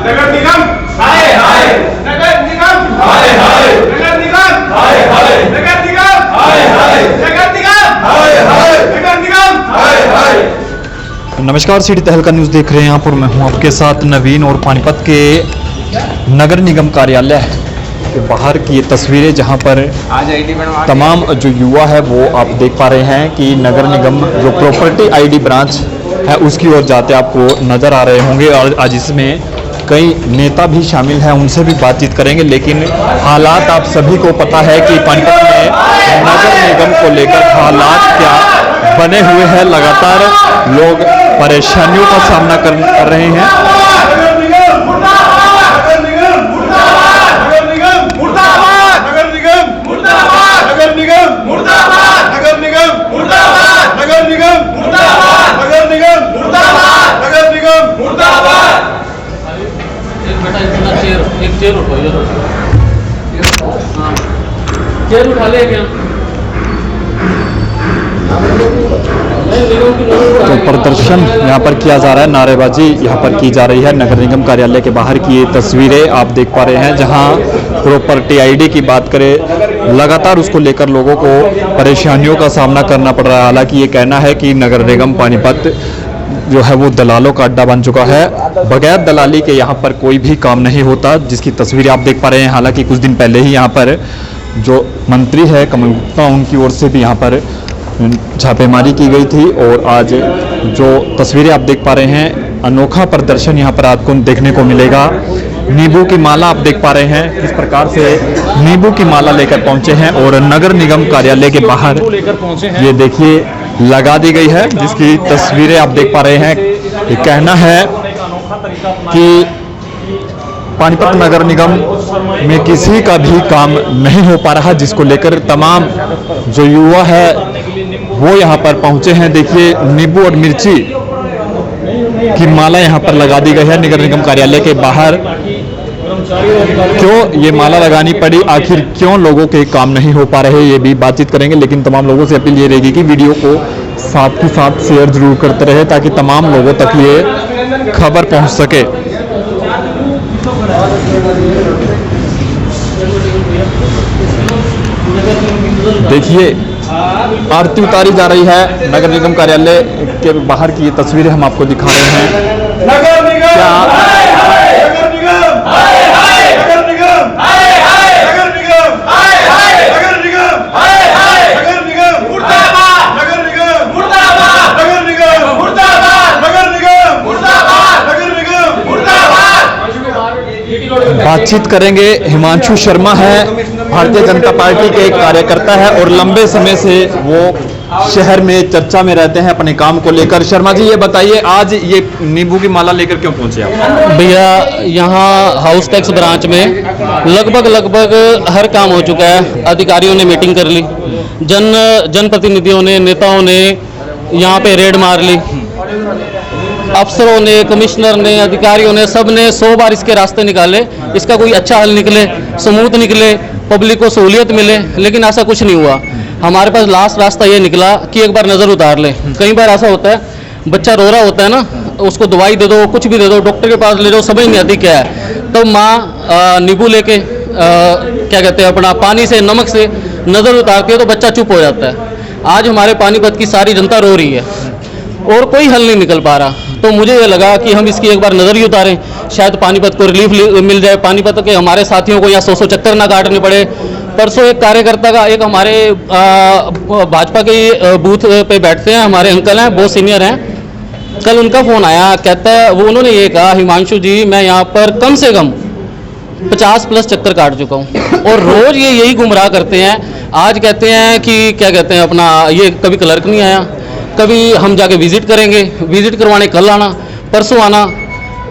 नगर निगम हाय हाय, नगर निगम हाय हाय, नगर निगम हाय हाय, नगर निगम हाय हाय, नगर निगम हाय हाय, नगर निगम हाय हाय। नमस्कार, सिटी तहलका न्यूज़ देख रहे हैं आप और मैं हूं आपके साथ नवीन। और पानीपत के नगर निगम कार्यालय के बाहर की ये तस्वीरें जहां पर तमाम जो युवा है वो आप देख पा रहे हैं कि नगर निगम जो प्रॉपर्टी आईडी ब्रांच है उसकी ओर जाते आपको नज़र आ रहे होंगे। और आज इसमें कई नेता भी शामिल हैं, उनसे भी बातचीत करेंगे। लेकिन हालात आप सभी को पता है कि पानीपत में नगर निगम को लेकर हालात क्या बने हुए हैं। लगातार लोग परेशानियों का सामना कर रहे हैं। एक चेयर उठो, चेयर उठा ले क्या? तो प्रदर्शन यहाँ पर किया जा रहा है, नारेबाजी यहाँ पर की जा रही है। नगर निगम कार्यालय के बाहर की ये तस्वीरें आप देख पा रहे हैं जहाँ प्रॉपर्टी आईडी की बात करें, लगातार उसको लेकर लोगों को परेशानियों का सामना करना पड़ रहा है। हालांकि ये कहना है कि नगर निगम पानीपत जो है वो दलालों का अड्डा बन चुका है, बगैर दलाली के यहाँ पर कोई भी काम नहीं होता, जिसकी तस्वीर आप देख पा रहे हैं। हालांकि कुछ दिन पहले ही यहाँ पर जो मंत्री है कमल गुप्ता, उनकी ओर से भी यहाँ पर छापेमारी की गई थी। और आज जो तस्वीरें आप देख पा रहे हैं, अनोखा प्रदर्शन यहाँ पर आपको देखने को मिलेगा। नींबू की माला आप देख पा रहे हैं, किस प्रकार से नींबू की माला लेकर पहुंचे हैं और नगर निगम कार्यालय के बाहर ये देखिए लगा दी गई है, जिसकी तस्वीरें आप देख पा रहे हैं। ये कहना है कि पानीपत नगर निगम में किसी का भी काम नहीं हो पा रहा, जिसको लेकर तमाम जो युवा है वो यहाँ पर पहुंचे हैं। देखिए नींबू और मिर्ची की माला यहाँ पर लगा दी गई है नगर निगम कार्यालय के बाहर। क्यों ये माला लगानी पड़ी, आखिर क्यों लोगों के काम नहीं हो पा रहे, ये भी बातचीत करेंगे। लेकिन तमाम लोगों से अपील ये रहेगी कि वीडियो को साथ के साथ शेयर जरूर करते रहे, ताकि तमाम लोगों तक ये खबर पहुंच सके। देखिए आरती उतारी जा रही है नगर निगम कार्यालय के बाहर की ये तस्वीरें हम आपको दिखा रहे हैं। नगर निगम हाय हाय, नगर निगम हाय हाय, नगर निगम हाय हाय, नगर निगम हाय हाय, नगर निगम हाय हाय, नगर निगम मुर्दाबाद, नगर निगम मुर्दाबाद, नगर निगम मुर्दाबाद, नगर निगम मुर्दाबाद, नगर निगम मुर्दाबाद। बातचीत करेंगे। हिमांशु शर्मा है, भारतीय जनता पार्टी के एक कार्यकर्ता है और लंबे समय से वो शहर में चर्चा में रहते हैं अपने काम को लेकर। शर्मा जी ये बताइए, आज ये नींबू की माला लेकर क्यों पहुंचे आप? भैया यहाँ हाउस टैक्स ब्रांच में लगभग हर काम हो चुका है। अधिकारियों ने मीटिंग कर ली, जनप्रतिनिधियों ने, नेताओं ने यहाँ पे रेड मार ली, अफसरों ने, कमिश्नर ने, अधिकारियों ने, सब ने 100 बार इसके रास्ते निकाले, इसका कोई अच्छा हल निकले, स्मूथ निकले, पब्लिक को सहूलियत मिले, लेकिन ऐसा कुछ नहीं हुआ। हमारे पास लास्ट रास्ता ये निकला कि एक बार नज़र उतार ले। कई बार ऐसा होता है, बच्चा रो रहा होता है ना, उसको दवाई दे दो, कुछ भी दे दो, डॉक्टर के पास ले जाओ, समझ नहीं आती क्या है। तो माँ नींबू लेके क्या कहते हैं अपना पानी से, नमक से नज़र उतारती है तो बच्चा चुप हो जाता है। आज हमारे पानीपत की सारी जनता रो रही है और कोई हल नहीं निकल पा रहा। तो मुझे ये लगा कि हम इसकी एक बार नज़र ही उतारें, शायद पानीपत को रिलीफ मिल जाए, पानीपत के हमारे साथियों को यहाँ 100 चक्कर ना काटने पड़े। परसों एक कार्यकर्ता का, एक हमारे भाजपा के बूथ पे बैठते हैं, हमारे अंकल हैं, बहुत सीनियर हैं, कल उनका फ़ोन आया, कहता है उन्होंने ये कहा, हिमांशु जी मैं यहाँ पर कम से कम 50+ चक्कर काट चुका हूँ और रोज़ ये यही गुमराह करते हैं। आज कहते हैं कि क्या कहते हैं अपना, ये कभी क्लर्क नहीं आया, कभी हम जाके विजिट करेंगे, विजिट करवाने कल आना, परसों आना,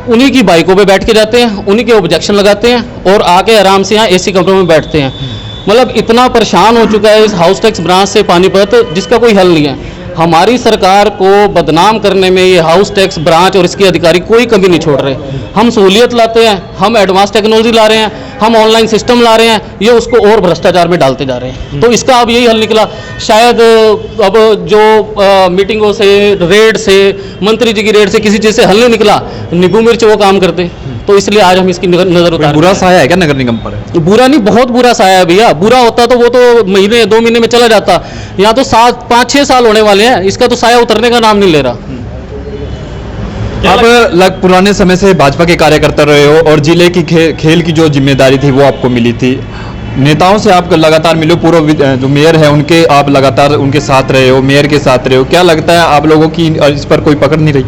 उन्हीं की बाइकों पे बैठ के जाते हैं, उन्हीं के ऑब्जेक्शन लगाते हैं और आके आराम से यहाँ एसी कमरों में बैठते हैं। मतलब इतना परेशान हो चुका है इस हाउस टैक्स ब्रांच से पानीपत, जिसका कोई हल नहीं है। हमारी सरकार को बदनाम करने में ये हाउस टैक्स ब्रांच और इसके अधिकारी कोई कमी नहीं छोड़ रहे। हम सहूलियत लाते हैं, हम एडवांस टेक्नोलॉजी ला रहे हैं, हम ऑनलाइन सिस्टम ला रहे हैं, ये उसको और भ्रष्टाचार में डालते जा रहे हैं। तो इसका अब यही हल निकला। शायद अब जो मीटिंगों से, रेड से, मंत्री जी की रेड से किसी चीज़ से हल नहीं निकला, नींबू मिर्च वो काम करते। तो इसलिए आज हम इसकी नज़र उतार। बुरा साया है क्या नगर निगम पर? बुरा नहीं, बहुत बुरा साया है भैया। बुरा होता तो वो तो महीने 2 महीने में चला जाता, यहाँ तो 5-6 साल होने वाले हैं, इसका तो साया उतरने का नाम नहीं ले रहा। आप पुराने समय से भाजपा के कार्यकर्ता रहे हो और जिले की खेल की जो जिम्मेदारी थी वो आपको मिली थी। नेताओं से आप लगातार मिले, पूर्व जो मेयर है उनके आप लगातार उनके साथ रहे हो, मेयर के साथ रहे हो, क्या लगता है आप लोगों की इस पर कोई पकड़ नहीं रही?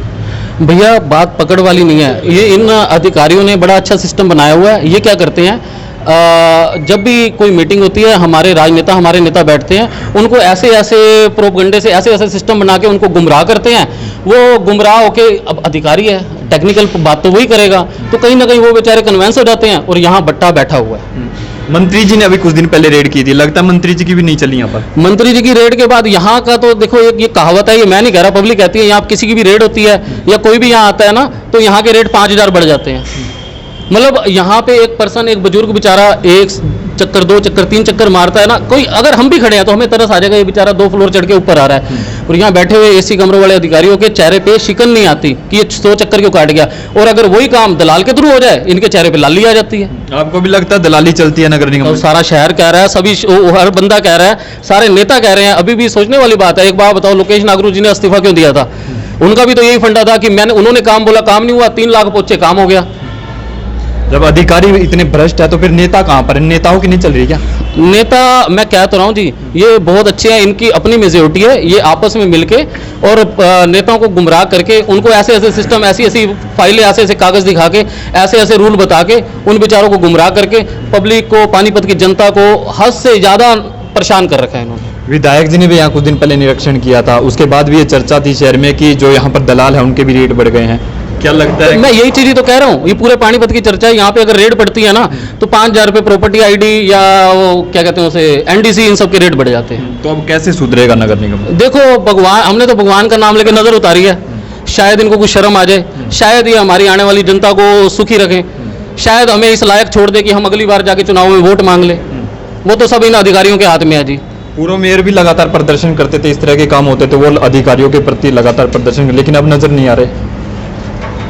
भैया बात पकड़ वाली नहीं है, ये इन अधिकारियों ने बड़ा अच्छा सिस्टम बनाया हुआ है। ये क्या करते हैं, जब भी कोई मीटिंग होती है, हमारे राजनेता, हमारे नेता बैठते हैं, उनको ऐसे ऐसे प्रोपगंडे से ऐसे ऐसे सिस्टम बना के उनको गुमराह करते हैं। वो गुमराह होके, अब अधिकारी है, टेक्निकल बात तो वही करेगा, तो कहीं ना कहीं वो बेचारे कन्वेंस हो जाते हैं और यहाँ बट्टा बैठा हुआ है। मंत्री जी ने अभी कुछ दिन पहले रेड की थी, लगता है मंत्री जी की भी नहीं चली यहाँ पर? मंत्री जी की रेड के बाद यहाँ का तो देखो, एक ये कहावत है, ये मैं नहीं कह रहा, पब्लिक कहती है, यहाँ किसी की भी रेड होती है या कोई भी यहाँ आता है ना, तो यहाँ के रेट 5000 बढ़ जाते हैं। मतलब यहाँ पे एक पर्सन, एक बुजुर्ग बेचारा 1 चक्कर, 2 चक्कर, 3 चक्कर मारता है ना, कोई अगर हम भी खड़े हैं तो हमें तरस आ जाएगा, ये बेचारा 2 फ्लोर चढ़ के ऊपर आ रहा है। और यहाँ बैठे हुए एसी कमरों वाले अधिकारियों के चेहरे पे शिकन नहीं आती कि ये 100 चक्कर क्यों काट गया। और अगर वही काम दलाल के थ्रू हो जाए, इनके चेहरे पे लाली आ जाती है। आपको भी लगता है दलाली चलती है नगर निगम तो में? सारा शहर कह रहा है, सभी हर बंदा कह रहा है, सारे नेता कह रहे हैं। अभी भी सोचने वाली बात है। एक बात बताओ, लोकेश नागरू जी ने इस्तीफा क्यों दिया था? उनका भी तो यही फंडा था कि उन्होंने काम बोला, काम नहीं हुआ, 3 लाख पहुंचे, काम हो गया। जब अधिकारी इतने भ्रष्ट है तो फिर नेता कहाँ पर? नेताओं की नहीं चल रही क्या? नेता मैं कह तो रहा हूँ जी, ये बहुत अच्छे हैं, इनकी अपनी मेजोरिटी है, ये आपस में मिलके और नेताओं को गुमराह करके, उनको ऐसे ऐसे सिस्टम, ऐसी ऐसी फाइलें, ऐसे ऐसे कागज दिखा के, ऐसे ऐसे रूल बता के उन बेचारों को गुमराह करके पब्लिक को, पानीपत की जनता को हद से ज़्यादा परेशान कर रखा है इन्होंने। विधायक जी ने भी यहाँ कुछ दिन पहले निरीक्षण किया था, उसके बाद भी ये चर्चा थी शहर में कि जो यहाँ पर दलाल है उनके भी रेट बढ़ गए हैं। क्या लगता है? मैं यही चीज़ ही तो कह रहा हूँ, ये पूरे पानीपत की चर्चा है। यहाँ पे अगर रेड पड़ती है ना, तो 5000 रुपये प्रॉपर्टी आईडी या वो क्या कहते हैं उसे, एनडीसी, इन सब के रेट बढ़ जाते हैं। तो अब कैसे सुधरेगा नगर निगम? देखो भगवान, हमने तो भगवान का नाम लेकर नजर उतारी है, शायद इनको कुछ शर्म आ जाए, शायद ये हमारी आने वाली जनता को सुखी रखें, शायद हमें इस लायक छोड़ दे कि हम अगली बार जाके चुनाव में वोट मांग ले। वो तो सब इन अधिकारियों के हाथ में है जी। पूर्व मेयर भी लगातार प्रदर्शन करते थे, इस तरह के काम होते थे, वो अधिकारियों के प्रति लगातार प्रदर्शन, लेकिन अब नजर नहीं आ रहे।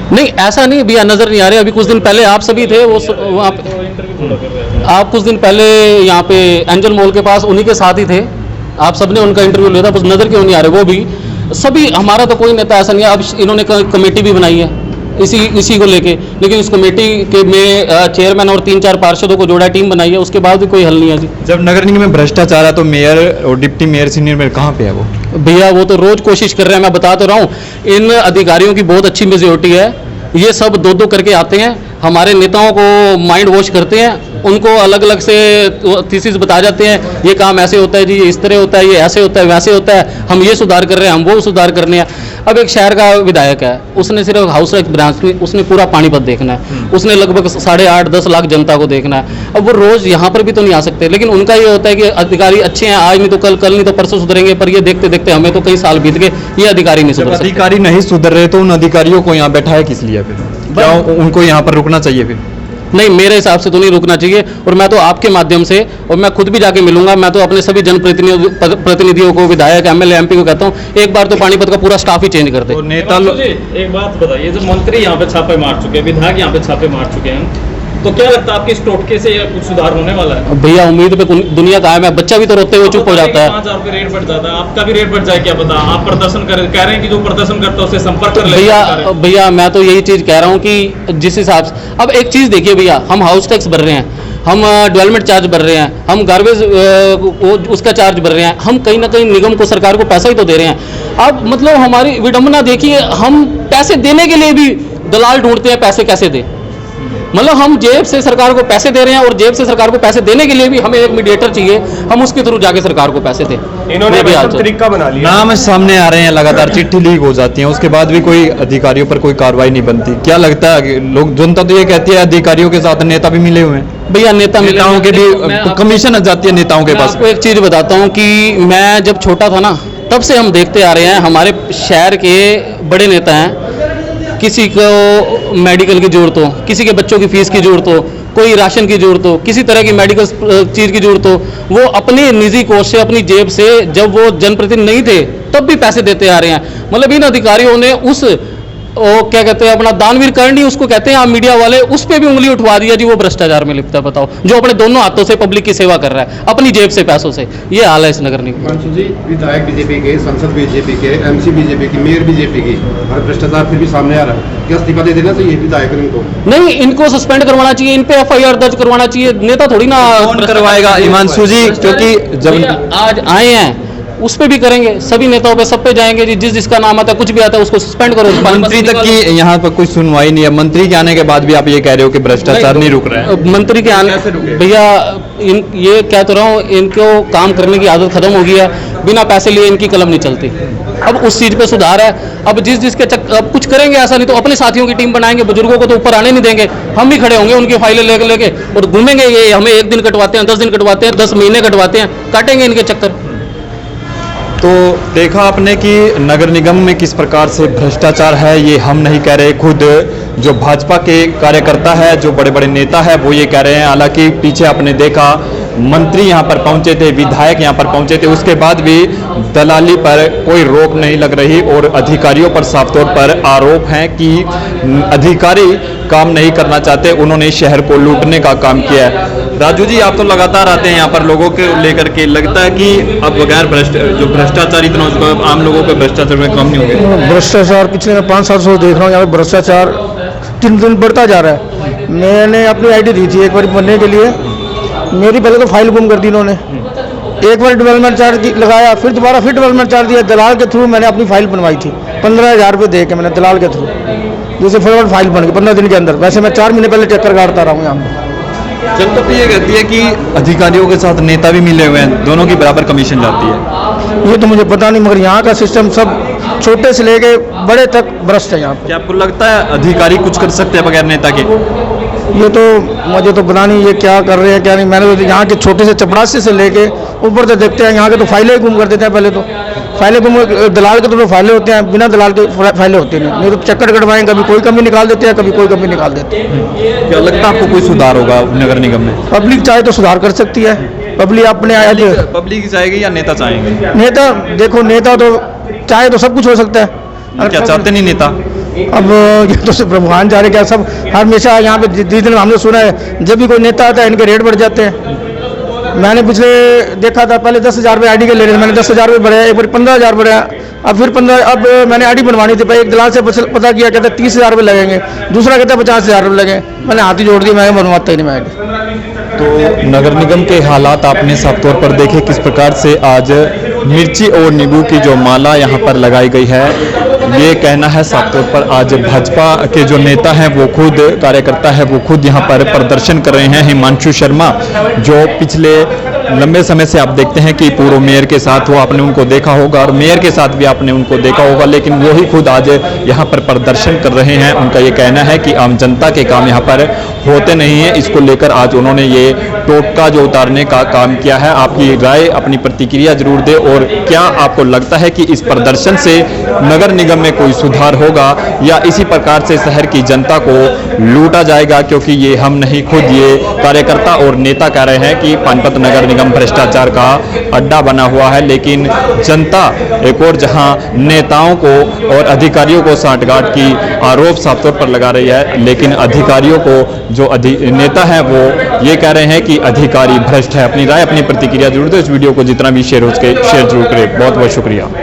नहीं, ऐसा नहीं भैया, नजर नहीं आ रहे। अभी कुछ दिन पहले आप सभी थे वहाँ पे, आप कुछ दिन पहले यहाँ पे एंजल मॉल के पास उन्हीं के साथ ही थे, आप सबने उनका इंटरव्यू लिया था, बस नजर क्यों नहीं आ रहे वो भी सभी। हमारा तो कोई नेता ऐसा नहीं है। अब इन्होंने कमेटी भी बनाई है इसी को लेके, लेकिन उस कमेटी के में चेयरमैन और 3-4 पार्षदों को जोड़ा, टीम बनाई है, उसके बाद भी कोई हल नहीं है जी। जब नगर निगम में भ्रष्टाचार है तो मेयर और डिप्टी मेयर, सीनियर मेयर कहाँ पे है वो? भैया वो तो रोज कोशिश कर रहे हैं, मैं बता तो रहा हूँ। इन अधिकारियों की बहुत अच्छी मेजोरिटी है, ये सब 2-2 करके आते हैं, हमारे नेताओं को माइंड वॉश करते हैं, उनको अलग अलग से थीसिस बता जाते हैं, ये काम ऐसे होता है जी, ये इस तरह होता है, ये ऐसे होता है, वैसे होता है, हम ये सुधार कर रहे हैं, हम वो सुधार करने हैं। अब एक शहर का विधायक है, उसने सिर्फ हाउस टैक्स ब्रांच में, उसने पूरा पानीपत देखना है, उसने लगभग 8.5-10 लाख जनता को देखना है। अब वो रोज यहाँ पर भी तो नहीं आ सकते, लेकिन उनका ये होता है कि अधिकारी अच्छे हैं, आज नहीं तो कल, कल नहीं तो परसों सुधरेंगे, पर ये देखते देखते हमें तो कई साल बीत गए, ये अधिकारी नहीं सुधर सकते। अधिकारी नहीं सुधर रहे तो उन अधिकारियों को यहाँ बैठाया किस लिए फिर? क्या उनको यहाँ पर रुकना चाहिए फिर? नहीं, मेरे हिसाब से तो नहीं रुकना चाहिए। और मैं तो आपके माध्यम से, और मैं खुद भी जाके मिलूंगा, मैं तो अपने सभी जनप्रतिनिधियों को, विधायक, एमएलए, एमपी को कहता हूँ, एक बार तो पानीपत का पूरा स्टाफ ही चेंज कर दे। तो नेता एक बात बताइए, जो मंत्री यहाँ पे छापे मार चुके हैं, विधायक यहाँ पे छापे मार चुके हैं, तो क्या लगता है आपके इस टोटके से कुछ सुधार होने वाला है? भैया उम्मीद पे दुनिया कायम है, बच्चा भी तो रोते हुए चुप हो जाता है। 5000 रुपये रेट बढ़ जाता है, आपका भी रेट बढ़ जाए, क्या पता। आप प्रदर्शन कह रहे हैं कि जो प्रदर्शन करता है उससे संपर्क कर ले। भैया मैं तो यही चीज कह रहा हूँ कि जिस हिसाब से, अब एक चीज देखिए भैया, हम हाउस टैक्स भर रहे हैं, हम डेवलपमेंट चार्ज भर रहे हैं, हम गार्बेज उसका चार्ज भर रहे हैं, हम कहीं ना कहीं निगम को, सरकार को पैसा ही तो दे रहे हैं। अब मतलब हमारी विडंबना देखिए, हम पैसे देने के लिए भी दलाल ढूंढते हैं, पैसे कैसे दे। मतलब हम जेब से सरकार को पैसे दे रहे हैं, और जेब से सरकार को पैसे देने के लिए भी हमें एक मीडिएटर चाहिए, हम उसके थ्रू जाके सरकार को पैसे दें। इन्होंने तरीका बना लिया, नाम सामने आ रहे हैं, लगातार चिट्ठी लीक हो जाती है, उसके बाद भी कोई अधिकारियों पर कोई कार्रवाई नहीं बनती। क्या लगता है? लोग, जनता तो ये कहती है अधिकारियों के साथ नेता भी मिले हुए हैं। भैया नेताओं के भी कमीशन जाती है नेताओं के पास। आपको एक चीज बताता हूँ कि मैं जब छोटा था ना, तब से हम देखते आ रहे हैं, हमारे शहर के बड़े नेता हैं, किसी को मेडिकल की जरूरत हो, किसी के बच्चों की फीस की जरूरत हो, कोई राशन की जरूरत हो, किसी तरह की मेडिकल चीज़ की जरूरत हो, वो अपनी निजी कोष से, अपनी जेब से, जब वो जनप्रतिनिधि नहीं थे तब भी पैसे देते आ रहे हैं। मतलब इन अधिकारियों ने उस वो क्या कहते हैं अपना दानवीर करणी उसको कहते हैं आप मीडिया वाले, उस पर भी उंगली उठवा दिया जी वो भ्रष्टाचार में लिप्त है। बताओ, जो अपने दोनों हाथों से पब्लिक की सेवा कर रहा है अपनी जेब से पैसों से, ये हाल है इस नगर निगम। हिमांशु जी, विधायक बीजेपी के, सांसद बीजेपी के, एमसी बीजेपी की, मेयर बीजेपी की, और भ्रष्टाचार फिर भी सामने आ रहा है। क्या इस्तीफा दे देना चाहिए विधायक इनको? नहीं, इनको सस्पेंड करवाना चाहिए, इन पे एफआईआर दर्ज करवाना चाहिए। नेता थोड़ी ना कौन करवाएगा हिमांशु जी, क्योंकि जब आज आए हैं उस पे भी करेंगे, सभी नेताओं पे सब पे जाएंगे जी, जिसका नाम आता है कुछ भी आता है उसको सस्पेंड करो। मंत्री तक की यहाँ पर कोई सुनवाई नहीं है। मंत्री के आने के बाद भी आप ये कह रहे हो कि भ्रष्टाचार नहीं रुक रहा है। मंत्री के आने भैया ये कह तो रहा हूँ, इनको काम करने की आदत खत्म हो गई है, बिना पैसे लिए इनकी कलम नहीं चलती। अब उस चीज पे सुधार है। अब जिसके अब कुछ करेंगे ऐसा, नहीं तो अपने साथियों की टीम बनाएंगे, बुजुर्गों को तो ऊपर आने नहीं देंगे, हम भी खड़े होंगे उनकी फाइलें लेके और घूमेंगे। ये हमें 1 दिन कटवाते हैं, 10 दिन कटवाते हैं, 10 महीने कटवाते हैं, काटेंगे इनके चक्कर। तो देखा आपने कि नगर निगम में किस प्रकार से भ्रष्टाचार है, ये हम नहीं कह रहे, खुद जो भाजपा के कार्यकर्ता है, जो बड़े बड़े नेता है, वो ये कह रहे हैं। हालांकि पीछे आपने देखा मंत्री यहाँ पर पहुंचे थे, विधायक यहाँ पर पहुंचे थे, उसके बाद भी दलाली पर कोई रोक नहीं लग रही और अधिकारियों पर साफ तौर पर आरोप है कि अधिकारी काम नहीं करना चाहते, उन्होंने शहर को लूटने का काम किया है। राजू जी, आप तो लगातार आते हैं यहाँ पर लोगों के लेकर के, लगता है कि अब बगैर जो भ्रष्टाचार इतना हो चुका है, आम लोगों के भ्रष्टाचार में कम नहीं होंगे? भ्रष्टाचार पिछले 5 साल से देख रहा हूँ, यहाँ पे भ्रष्टाचार दिन दिन बढ़ता जा रहा है। मैंने अपनी आईडी दी थी एक बार बनने के लिए, मेरी पहले तो फाइल गुम कर दी इन्होंने। एक बार डेवलपमेंट चार्ज लगाया, फिर दोबारा फिर डेवलपमेंट चार्ज दिया। दलाल के थ्रू मैंने अपनी फाइल बनवाई थी, 15,000 रुपये दे के मैंने दलाल के थ्रू, जैसे फटाफट फाइल बन गई 15 दिन के अंदर। वैसे मैं 4 महीने पहले चक्कर काटता रहा हूँ यहाँ पर। जनता तो ये कहती है कि अधिकारियों के साथ नेता भी मिले हुए हैं, दोनों की बराबर कमीशन जाती है। ये तो मुझे पता नहीं, मगर यहाँ का सिस्टम सब छोटे से लेके बड़े तक भ्रष्ट है यहाँ पर। क्या आपको लगता है अधिकारी कुछ कर सकते हैं बगैर नेता के? ये तो मुझे तो पता नहीं ये क्या कर रहे हैं क्या नहीं। मैंने तो यहाँ के छोटे से चपरासी से लेके ऊपर तक देखते हैं, यहाँ के तो फाइलें गुम कर देते हैं। पहले तो फाइलें गुम, दलाल के तो फाइलें होते हैं, बिना दलाल के फाइलें होती नहीं तो चक्कर कटवाएं, कभी कोई कमी निकाल देते हैं, कभी कोई कमी निकाल देते हैं। क्या लगता है आपको कोई सुधार होगा नगर निगम में? पब्लिक चाहे तो सुधार कर सकती है। पब्लिक अपने पब्लिक चाहेगी या नेता चाहेंगे? नेता देखो, नेता तो चाहे तो सब कुछ हो सकता है। क्या चाहते नहीं नेता? अब ये तो सिर्फ भगवान जा रहे क्या, सब हमेशा यहाँ पे जिस दिन हमने सुना है जब भी कोई नेता आता है इनके रेट बढ़ जाते हैं। मैंने पिछले देखा था, पहले 10,000 रुपये आईडी के ले रहे थे, मैंने 10,000 रुपये बढ़ाया, एक बार 15,000 बढ़ाया, अब फिर 15। अब मैंने आईडी बनवानी थी, एक दलाल से पता किया, कहता 30,000 रुपये लगेंगे, दूसरा कहता 50,000 रुपये लगे। मैंने हाथ ही जोड़ दिया, मैं बनवाता ही नहीं मैं आईडी। तो नगर निगम के हालात आपने साफ तौर पर देखे, किस प्रकार से आज मिर्ची और नींबू की जो माला यहाँ पर लगाई गई है। ये कहना है साफ तौर पर आज भाजपा के जो नेता हैं, वो खुद कार्यकर्ता है, वो खुद यहाँ पर प्रदर्शन कर रहे हैं। हिमांशु शर्मा जो पिछले लंबे समय से आप देखते हैं कि पूर्व मेयर के साथ वो आपने उनको देखा होगा और मेयर के साथ भी आपने उनको देखा होगा, लेकिन वो ही खुद आज यहाँ पर प्रदर्शन कर रहे हैं। उनका ये कहना है कि आम जनता के काम यहाँ पर होते नहीं है, इसको लेकर आज उन्होंने ये टोटका जो उतारने का काम किया है। आपकी राय, अपनी प्रतिक्रिया जरूर दे और क्या आपको लगता है कि इस प्रदर्शन से नगर निगम में कोई सुधार होगा या इसी प्रकार से शहर की जनता को लूटा जाएगा? क्योंकि ये हम नहीं, खुद ये कार्यकर्ता और नेता कह रहे हैं कि पानीपत नगर निगम भ्रष्टाचार का अड्डा बना हुआ है, लेकिन जनता एक और जहां नेताओं को और अधिकारियों को सांठगांठ की आरोप साफ तौर पर लगा रही है, लेकिन अधिकारियों को जो नेता है वो ये कह रहे हैं कि अधिकारी भ्रष्ट है। अपनी राय, अपनी प्रतिक्रिया जरूर दो। इस वीडियो को जितना भी शेयर हो सके शेयर जरूर करें। बहुत बहुत शुक्रिया।